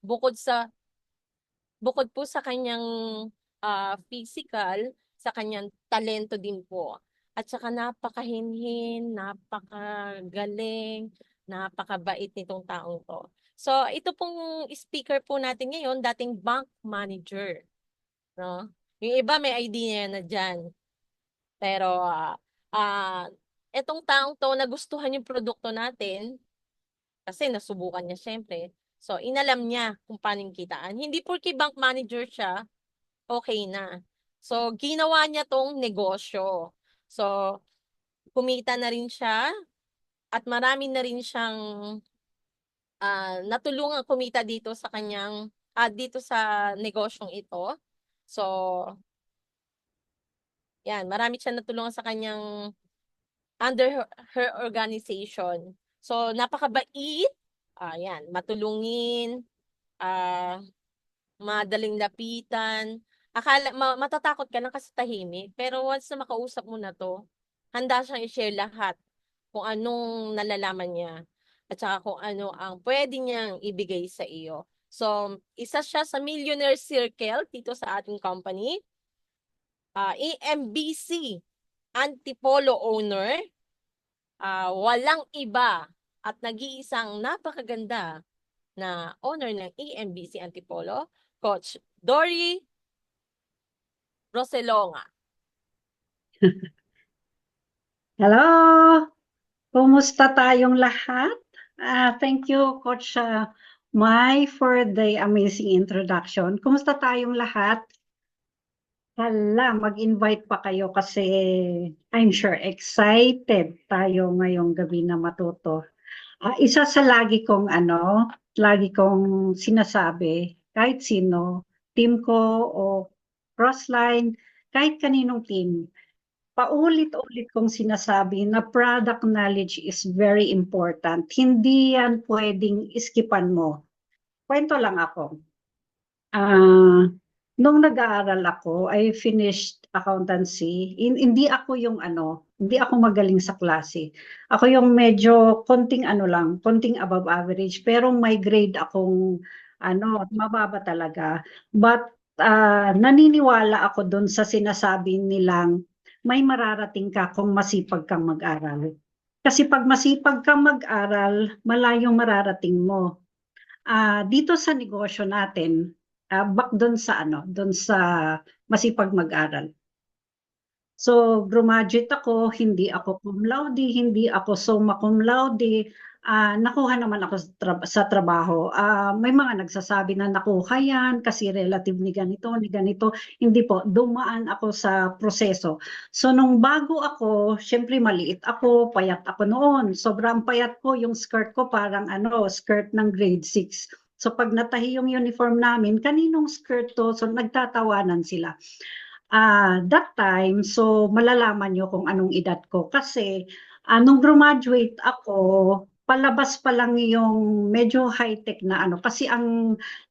bukod sa bukod po sa kanyang physical, sa kanyang talento din po. At saka napakahinhin, napakagaling, napakabait nitong taong to. So, ito pong speaker po natin ngayon, dating bank manager, no? Yung iba may idea na dyan. Pero, ah, etong taong to, nagustuhan yung produkto natin, kasi nasubukan niya syempre. So, inalam niya kung paano yung kitaan. Hindi porke bank manager siya, okay na. So, ginawa niya tong negosyo. So, kumita na rin siya at marami na rin siyang natulungan kumita dito sa kanyang dito sa negosyong ito. So, yan, marami siyang natulungan sa kanyang under her organization. So, napakabait, yan, matulungin, ah madaling lapitan. Matatakot ka lang kasi tahimik. Pero once na makausap mo na to, handa siyang i-share lahat kung anong nalalaman niya at saka kung ano ang pwede niyang ibigay sa iyo. So, isa siya sa Millionaire Circle dito sa ating company. AMBC Antipolo owner. Walang iba at nag-iisang napakaganda na owner ng AMBC Antipolo, Coach Dory Roselonga. Hello! Kumusta tayong lahat? Thank you, Coach Mai, for the amazing introduction. Kumusta tayong lahat? Hala, mag-invite pa kayo kasi I'm sure excited tayo ngayong gabi na matuto. Isa sa lagi kong sinasabi, kahit sino, team ko o crossline, kahit kaninong team, paulit-ulit kong sinasabi na product knowledge is very important. Hindi yan pwedeng iskipan mo. Kwento lang ako. Nung nag-aaral ako, I finished accountancy. Hindi ako magaling sa klase. Ako yung medyo konting above average, pero may grade akong mababa talaga. But naniniwala ako dun sa sinasabi nilang may mararating ka kung masipag kang mag-aral. Kasi pag masipag kang mag-aral, malayong mararating mo. Dito sa negosyo natin, back doon sa masipag mag-aral. So, graduate ako, hindi ako cum laude, hindi ako summa cum laude. Nakuha naman ako sa trabaho. May mga nagsasabi na nakuha yan kasi relative ni ganito, ni ganito. Hindi po, dumaan ako sa proseso. So, nung bago ako, syempre maliit ako, payat ako noon. Sobrang payat ko, yung skirt ko parang skirt ng grade 6. So, pag natahi yung uniform namin, kaninong skirt to? So, nagtatawanan sila. That time, so malalaman nyo kung anong edad ko. Kasi nung graduate ako, palabas pa lang yung medyo high-tech na Kasi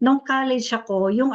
nung college ako, yung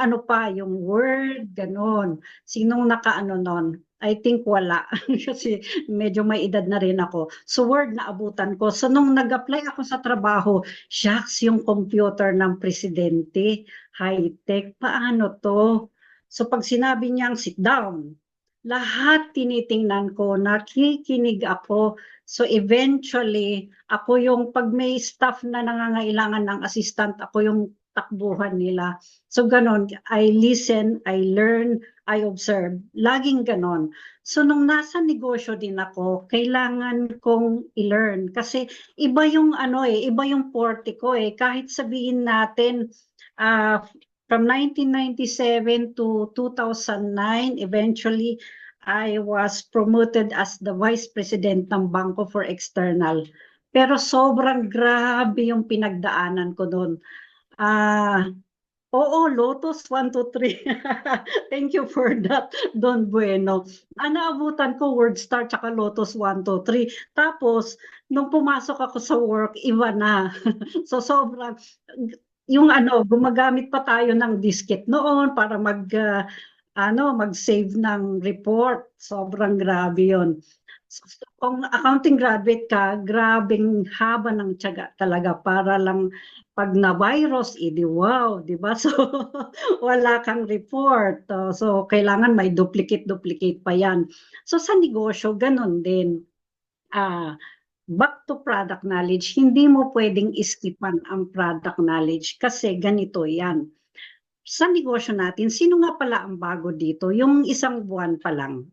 yung Word, ganon. Sinong nakaano nun? I think wala. Kasi medyo may edad na rin ako. So Word na abutan ko. So nung nag-apply ako sa trabaho, shucks, yung computer ng presidente, high-tech, paano to? So pag sinabi niyang sit down, lahat tinitingnan ko, nakikinig ako. So eventually, ako yung pag may staff na nangangailangan ng assistant, ako yung takbuhan nila. So ganon, I listen, I learn, I observe. Laging ganon. So nung nasa negosyo din ako, kailangan kong i-learn kasi iba yung forte ko eh. Kahit sabihin natin uh, from 1997 to 2009, eventually, I was promoted as the Vice President ng Bangko for External. Pero sobrang grabe yung pinagdaanan ko doon. Ah, oo, Lotus 1, 2, 3. Thank you for that, Don Bueno. Naabutan ko WordStar tsaka Lotus 1, 2, 3. Tapos, nung pumasok ako sa work, iba na. So, sobrang gumagamit pa tayo ng diskette noon para mag-save ng report. Sobrang grabe 'yon. Kung accounting graduate ka, grabing haba ng tiyaga talaga para lang pag na-virus, edi wow, di ba? So, wala kang report. So, kailangan may duplicate pa yan. So, sa negosyo, ganun din. Back to product knowledge, hindi mo pwedeng iskipan ang product knowledge kasi ganito yan. Sa negosyo natin, sino nga pala ang bago dito? Yung isang buwan pa lang.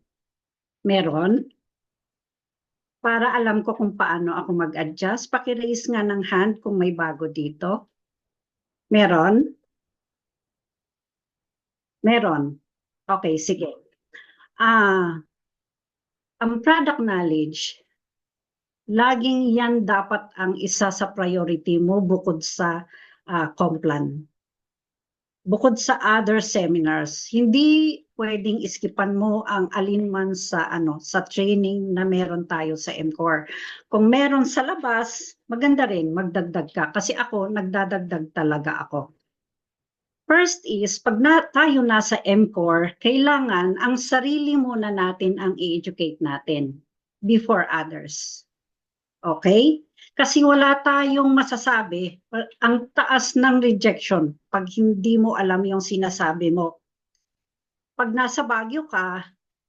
Meron? Para alam ko kung paano ako mag-adjust. Paki-raise nga ng hand kung may bago dito. Meron? Meron. Okay, sige. Ang product knowledge, laging yan dapat ang isa sa priority mo bukod sa Complan. Bukod sa other seminars, hindi pwedeng iskipan mo ang alinman sa sa training na meron tayo sa MCOR. Kung meron sa labas, maganda rin magdagdag ka kasi ako nagdadagdag talaga ako. First is, pag tayo nasa MCOR, kailangan ang sarili muna natin ang i-educate natin before others. Okay? Kasi wala tayong masasabi. Ang taas ng rejection pag hindi mo alam yung sinasabi mo. Pag nasa Baguio ka,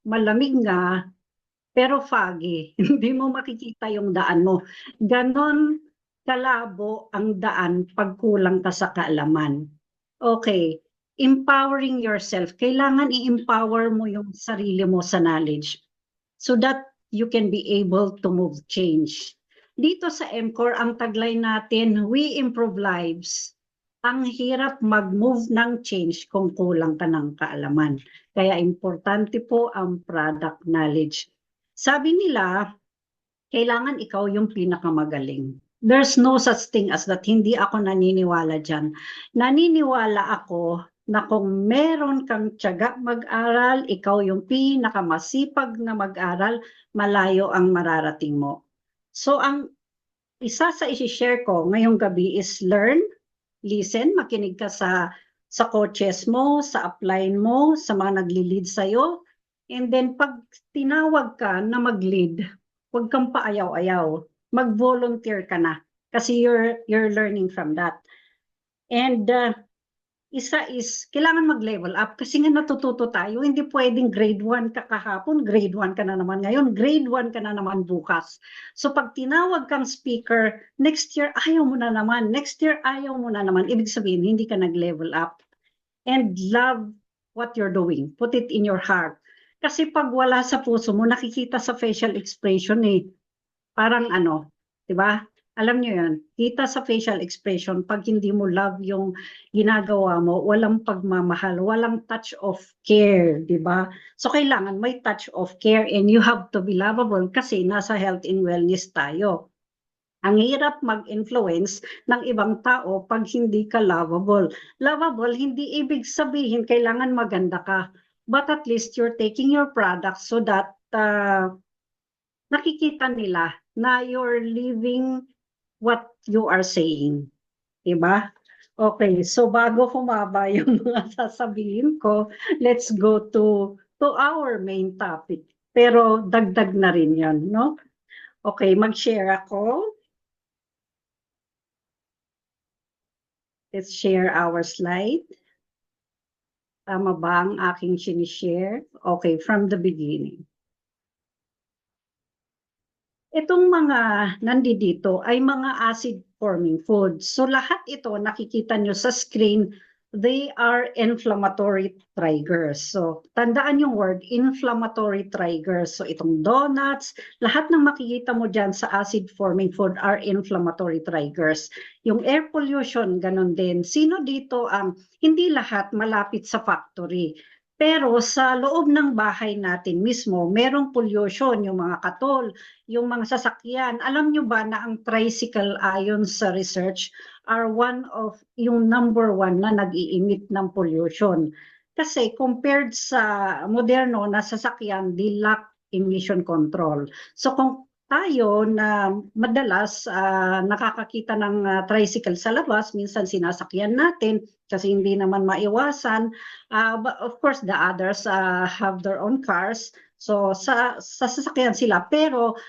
malamig nga, pero foggy. Hindi mo makikita yung daan mo. Ganon kalabo ang daan pag kulang ka sa kaalaman. Okay, empowering yourself. Kailangan i-empower mo yung sarili mo sa knowledge so that you can be able to move change. Dito sa MCOR, ang tagline natin, we improve lives. Ang hirap mag-move ng change kung kulang ka ng kaalaman. Kaya importante po ang product knowledge. Sabi nila, kailangan ikaw yung pinakamagaling. There's no such thing as that. Hindi ako naniniwala dyan. Naniniwala ako na kung meron kang tiyaga mag-aral, ikaw yung pinakamasipag na mag-aral, malayo ang mararating mo. So ang isa sa isi-share ko ngayong gabi is learn, listen, makinig ka sa coaches mo, sa upline mo, sa mga nagli-lead sa'yo. And then pag tinawag ka na mag-lead, huwag kang paayaw-ayaw. Mag-volunteer ka na kasi you're learning from that. And isa is, kailangan mag-level up kasi nga natututo tayo. Hindi pwedeng grade 1 ka kahapon, grade 1 ka na naman ngayon, grade 1 ka na naman bukas. So pag tinawag kang speaker, next year ayaw mo na naman, next year ayaw mo na naman. Ibig sabihin, hindi ka nag-level up. And love what you're doing. Put it in your heart. Kasi pag wala sa puso mo, nakikita sa facial expression eh. Parang di ba? Alam niyo yun, kita sa facial expression, pag hindi mo love yung ginagawa mo, walang pagmamahal, walang touch of care, di ba? So kailangan may touch of care and you have to be lovable kasi nasa health and wellness tayo. Ang hirap mag-influence ng ibang tao pag hindi ka lovable. Lovable, hindi ibig sabihin kailangan maganda ka. But at least you're taking your product so that nakikita nila na you're living what you are saying. Diba? Okay, so bago humaba yung mga sasabihin ko, let's go to our main topic. Pero dagdag na rin yan, no? Okay, mag-share ako. Let's share our slide. Tama ba ang aking sinishare? Okay, from the beginning. Itong mga nandito ay mga acid-forming foods. So lahat ito nakikita nyo sa screen, they are inflammatory triggers. So tandaan yung word, inflammatory triggers. So itong donuts, lahat ng makikita mo dyan sa acid-forming food are inflammatory triggers. Yung air pollution, ganun din. Sino dito ang hindi lahat malapit sa factory? Pero sa loob ng bahay natin mismo, merong pollution, yung mga katol, yung mga sasakyan. Alam nyo ba na ang tricycle ayon sa research are yung number 1 na nag-i-emit ng pollution. Kasi compared sa moderno na sasakyan, they lack emission control. So kung tayo na madalas nakakakita ng tricycle sa labas, minsan sinasakyan natin kasi hindi naman maiwasan. But of course, the others have their own cars. So sa sasakyan sila, pero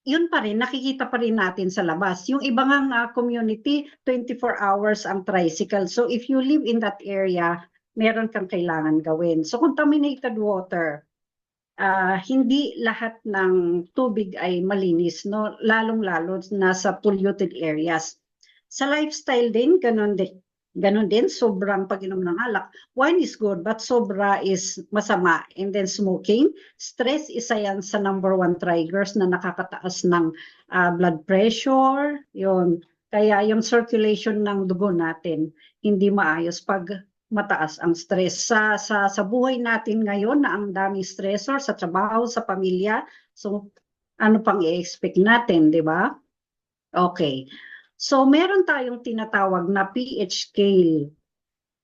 yun pa rin, nakikita pa rin natin sa labas. Yung iba nga community, 24 hours ang tricycle. So if you live in that area, meron kang kailangan gawin. So contaminated water, hindi lahat ng tubig ay malinis, no? Lalong-lalo na sa polluted areas. Sa lifestyle din, ganun din. Ganun din, sobrang pag-inom ng alak. Wine is good, but sobra is masama. And then smoking, stress, isa yan sa number 1 triggers na nakakataas ng blood pressure. Yun. Kaya yung circulation ng dugo natin, hindi maayos pag mataas ang stress. Sa buhay natin ngayon na ang daming stressor sa trabaho, sa pamilya. So, ano pang i-expect natin, di ba? Okay. So, meron tayong tinatawag na pH scale.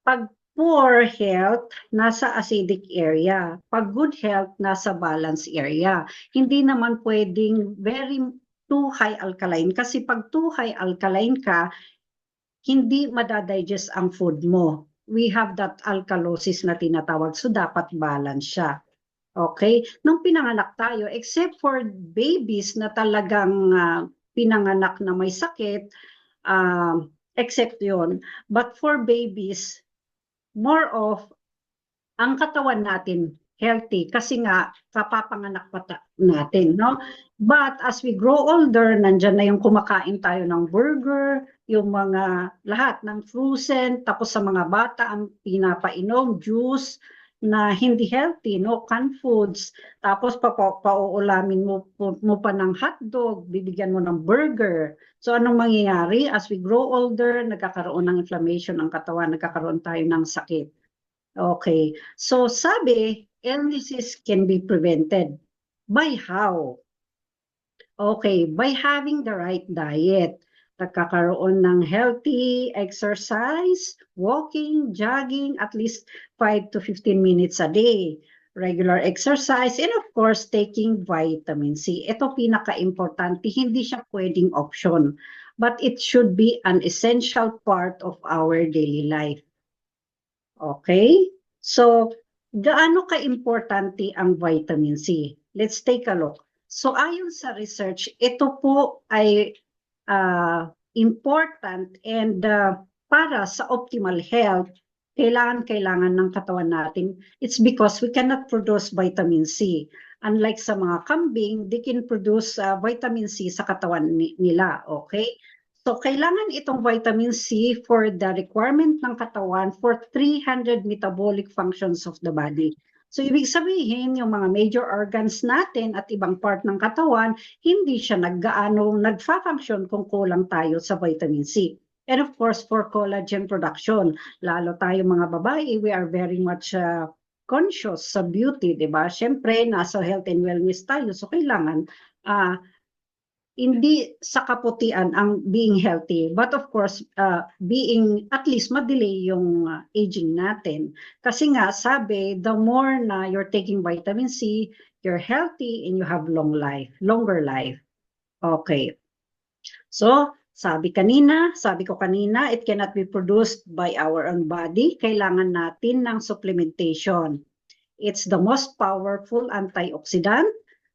Pag poor health, nasa acidic area. Pag good health, nasa balance area. Hindi naman pwedeng very too high alkaline. Kasi pag too high alkaline ka, hindi madadigest ang food mo. We have that alkalosis na tinatawag. So, dapat balance siya. Okay? Nung pinanganak tayo, except for babies na talagang pinanganak na may sakit, except yon. But for babies, more of ang katawan natin healthy kasi nga kapapanganak pa natin, no? But as we grow older, nandyan na yung kumakain tayo ng burger, yung mga lahat ng frozen, tapos sa mga bata ang pinapainom, juice na hindi healthy, no? Canned foods, tapos pauulamin mo pa ng hotdog, bibigyan mo ng burger. So anong mangyayari? As we grow older, nagkakaroon ng inflammation ng katawan, nagkakaroon tayo ng sakit. Okay. So sabi, illnesses can be prevented. By how? Okay, by having the right diet. Nagkakaroon ng healthy exercise, walking, jogging, at least 5 to 15 minutes a day. Regular exercise, and of course, taking vitamin C. Ito pinaka-importante, hindi siya pwedeng option. But it should be an essential part of our daily life. Okay? So, gaano ka-importante ang vitamin C? Let's take a look. So, ayon sa research, ito po ay important and para sa optimal health, kailangan ng katawan natin. It's because we cannot produce vitamin C. Unlike sa mga kambing, they can produce vitamin C sa katawan nila. Okay? So, kailangan itong vitamin C for the requirement ng katawan for 300 metabolic functions of the body. So, ibig sabihin, yung mga major organs natin at ibang part ng katawan, hindi siya nagfa-function kung kulang tayo sa vitamin C. And of course, for collagen production, lalo tayo mga babae, we are very much conscious sa beauty, di ba? Siyempre, nasa health and wellness tayo, so kailangan hindi sa kaputian ang being healthy, but of course, being at least madelay yung aging natin. Kasi nga, sabi, the more na you're taking vitamin C, you're healthy and you have longer life. Okay. So, sabi ko kanina, it cannot be produced by our own body. Kailangan natin ng supplementation. It's the most powerful antioxidant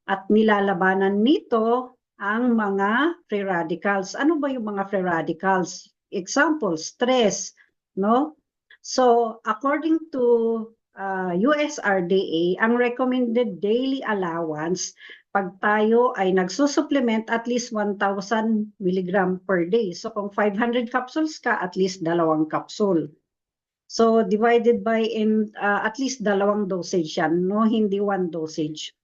at nilalabanan nito ang mga free radicals. Ano ba yung mga free radicals? Example, stress, no? So, according to USRDA, ang recommended daily allowance pag tayo ay nagsusupplement at least 1,000 mg per day. So, kung 500 capsules ka, at least 2 capsule. So, divided by at least 2 dosage yan, no? Hindi 1 dosage.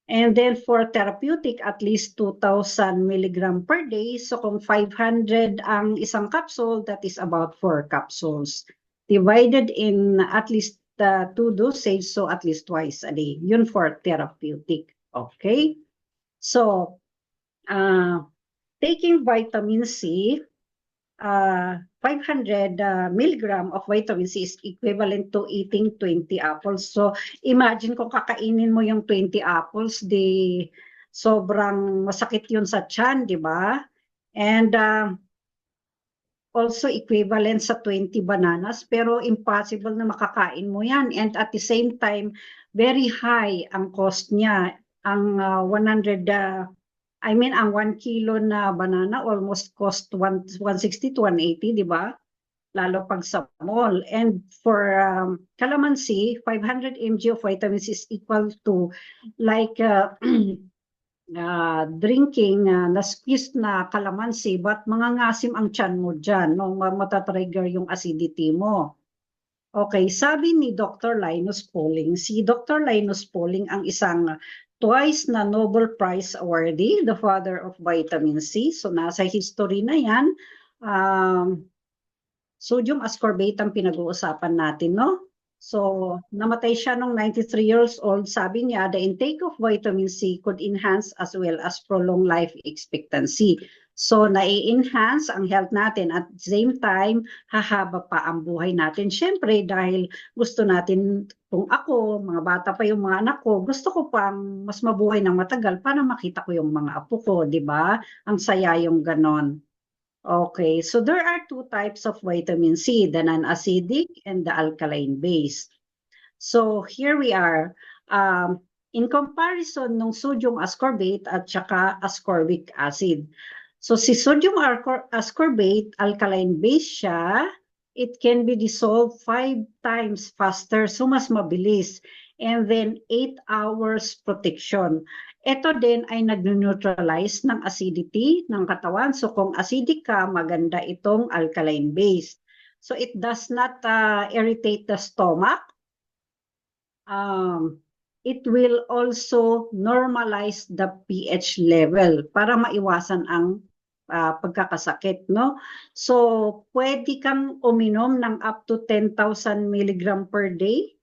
And then for therapeutic, at least 2,000 mg per day. So kung 500 ang isang capsule, that is about 4 capsules. Divided in at least 2 dosage, so at least twice a day. Yun for therapeutic. Okay? So, taking vitamin C, 500 milligram of vitamin C is equivalent to eating 20 apples. So, imagine kung kakainin mo yung 20 apples, sobrang masakit yun sa tiyan, di ba? And also equivalent sa 20 bananas, pero impossible na makakain mo yan. And at the same time, very high ang cost niya. Ang 100, ang 1 kilo na banana almost cost 160 to 180, di ba? Lalo pag sa mall. And for calamansi, 500 mg of vitamins is equal to like drinking na squeeze na calamansi, but mangangasim ang tiyan mo dyan, no? Matatrigger yung acidity mo. Okay, sabi ni Dr. Linus Pauling, si Dr. Linus Pauling ang isang twice na Nobel Prize awardee, the father of vitamin C. So nasa history na yan. Sodium ascorbate ang pinag-uusapan natin, no? So, namatay siya nung 93 years old. Sabi niya, the intake of vitamin C could enhance as well as prolong life expectancy. So, nai-enhance ang health natin at the same time, hahaba pa ang buhay natin. Siyempre, dahil gusto natin, kung ako, mga bata pa yung mga anak ko, gusto ko pang mas mabuhay ng matagal para makita ko yung mga apo ko, di ba? Ang saya yung ganon. Okay, so there are two types of vitamin C, the non-acidic and the alkaline base. So here we are. In comparison ng sodium ascorbate at saka ascorbic acid. So si sodium ascorbate, alkaline base siya, it can be dissolved 5 times faster, so mas mabilis. And then 8 hours protection. Ito din ay nag-neutralize ng acidity ng katawan. So kung acidic ka, maganda itong alkaline base. So it does not irritate the stomach. It will also normalize the pH level para maiwasan ang pagkakasakit, no? So pwede kang uminom ng up to 10,000 milligram per day.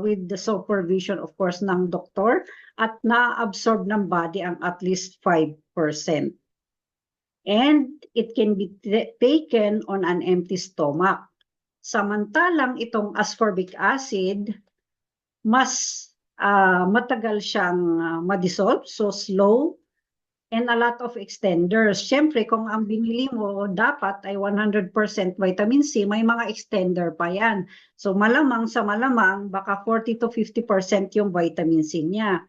With the supervision, of course, ng doktor at na-absorb ng body ang at least 5%. And it can be taken on an empty stomach. Samantalang itong ascorbic acid, mas matagal siyang ma-dissolve, so slow, and a lot of extenders. Siyempre, kung ang binili mo dapat ay 100% vitamin C, may mga extender pa yan. So malamang sa malamang, baka 40 to 50% yung vitamin C niya.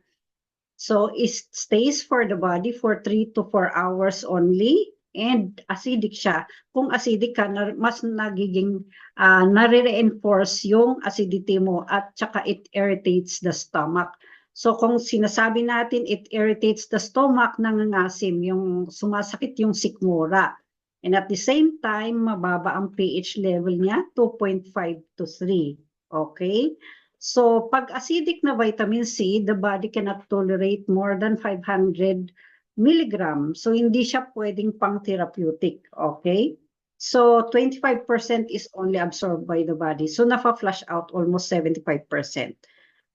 So it stays for the body for 3 to 4 hours only, and acidic siya. Kung acidic ka, mas nagiging nare-reinforce yung acidity mo at saka it irritates the stomach. So kung sinasabi natin it irritates the stomach, nangangasim, yung sumasakit yung sikmura. And at the same time, mababa ang pH level niya, 2.5 to 3. Okay? So pag acidic na vitamin C, the body cannot tolerate more than 500 milligram. So hindi siya pwedeng pang therapeutic. Okay? So 25% is only absorbed by the body. So nafa-flush out almost 75%.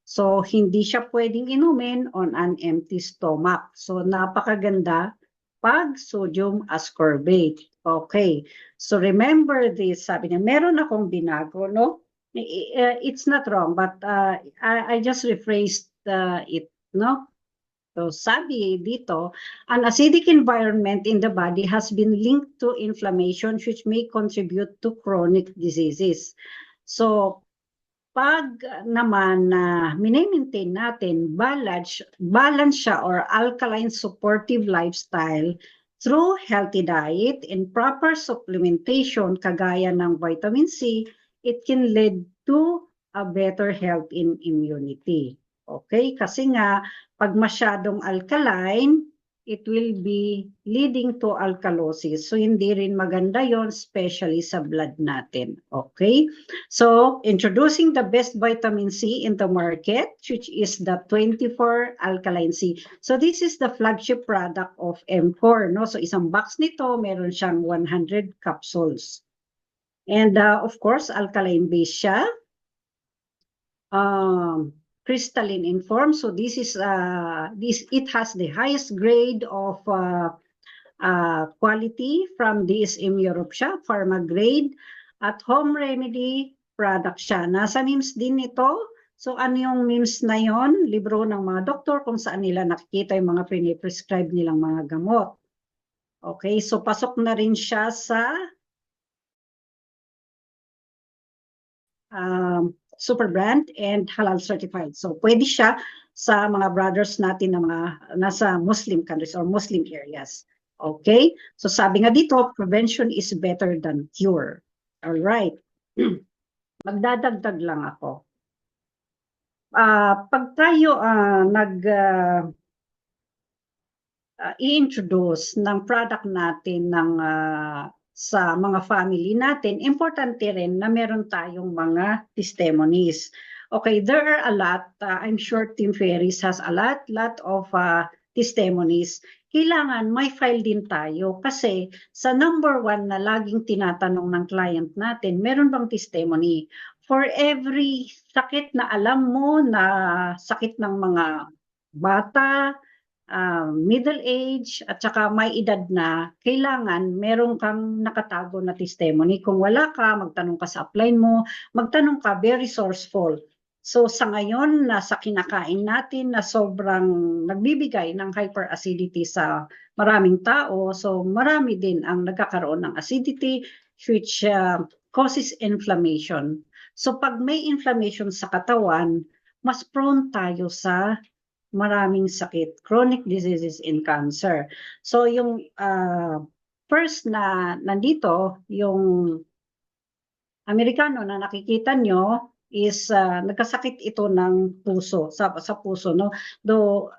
So, hindi siya pwedeng inumin on an empty stomach. So, napakaganda pag sodium ascorbate. Okay. So, remember this. Sabi niya, meron akong binago, no? It's not wrong, but I just rephrased it, no? So, sabi dito, an acidic environment in the body has been linked to inflammation which may contribute to chronic diseases. So, pag naman na mini-maintain natin balance siya or alkaline supportive lifestyle through healthy diet and proper supplementation kagaya ng vitamin C, it can lead to a better health in immunity. Okay? Kasi nga, pag masyadong alkaline, it will be leading to alkalosis. So, hindi rin maganda yon, especially sa blood natin. Okay? So, introducing the best vitamin C in the market, which is the 24 Alkaline C. So, this is the flagship product of M4. No? So, isang box nito, meron siyang 100 capsules. And of course, alkaline base siya. Crystalline in form. So this is it has the highest grade of quality from DSM Europe siya, pharma grade, at home remedy product siya. Nasa MIMS din ito. So ano yung MIMS na yon? Libro ng mga doktor kung saan nila nakikita yung mga piniprescribe nilang mga gamot. Okay, so pasok na rin siya sa super brand and halal certified. So pwede siya sa mga brothers natin na mga nasa Muslim countries or Muslim areas. Okay? So sabi nga dito, prevention is better than cure. All right. Magdadagdag lang ako. Pag tayo i-introduce ng product natin sa mga family natin, importante rin na meron tayong mga testimonies. Okay, there are a lot. I'm sure Team Ferris has a lot of testimonies. Kailangan may file din tayo kasi sa number 1 na laging tinatanong ng client natin, meron bang testimony? For every sakit na alam mo na sakit ng mga bata, middle age, at saka may edad na, kailangan meron kang nakatago na testimony. Kung wala ka, magtanong ka sa upline mo, magtanong ka, very resourceful. So sa ngayon, sa kinakain natin na sobrang nagbibigay ng hyperacidity sa maraming tao, so marami din ang nagkakaroon ng acidity which causes inflammation. So pag may inflammation sa katawan, mas prone tayo sa maraming sakit, chronic diseases and cancer. So yung first na nandito, yung Amerikano na nakikita nyo is nagkasakit ito ng puso, sa puso, no? Though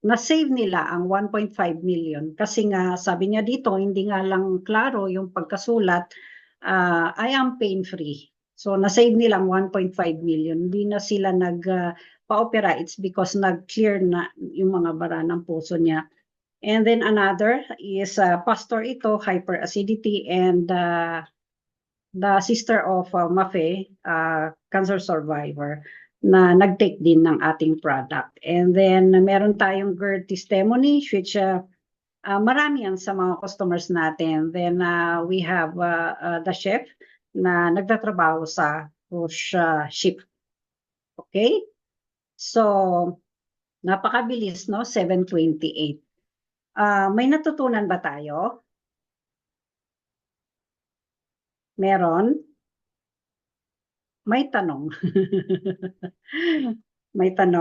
na-save nila ang 1.5 million kasi nga sabi niya dito, hindi nga lang klaro yung pagkasulat, I am pain-free. So na-save nila ang 1.5 million. Hindi na sila pa-opera, it's because nag-clear na yung mga bara ng puso niya. And then another is pastor ito, hyperacidity, and the sister of Mafe, cancer survivor, na nag-take din ng ating product. And then meron tayong GERD testimony, which marami yan sa mga customers natin. Then we have the chef na nagtatrabaho sa cruise ship. Okay? So, napakabilis, no? 7:28. May natutunan ba tayo? Meron? May tanong. May tanong.